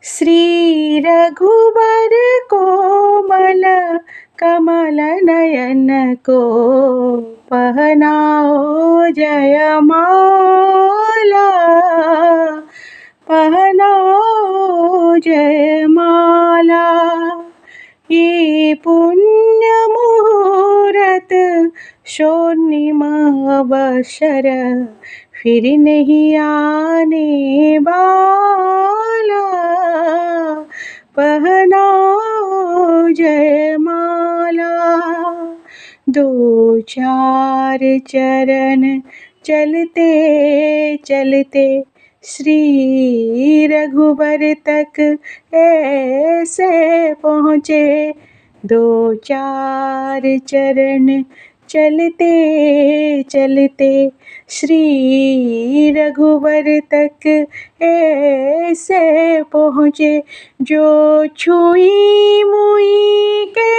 श्री रघुबर कोमल कमल नयन को पहनाओ जयमाला, पहनाओ जयमाला। ये पुण्य मुहूर्त शोनिमवसर फिर नहीं आने वाला, पहनाओ जयमाला। दो चार चरण चलते चलते श्री रघुबर तक ऐसे पहुँचे। दो चार चरण चलते चलते श्री रघुबर तक ऐसे पहुँचे। जो छुई मुई के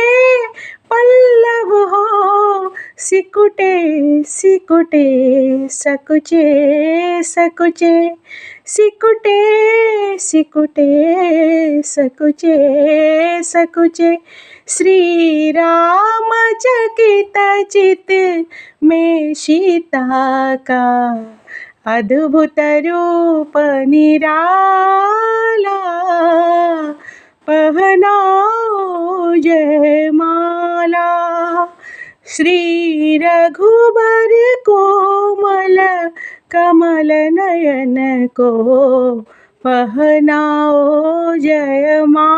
पल्लव हो, सिकुटे सिकुटे सकुचे सकुचे, सिकुटे सिकुटे सकुचे सकुचे। श्री राम चकित चित में सीता का अद्भुत रूप निराला, पहनाओ जयमाला। श्री रघुबर कोमल कमल नयन को पहनाओ जयमाला,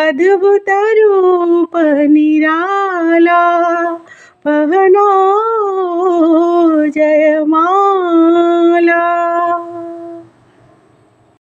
अद्भुत रूप निराला, पहनाओ जयमाला।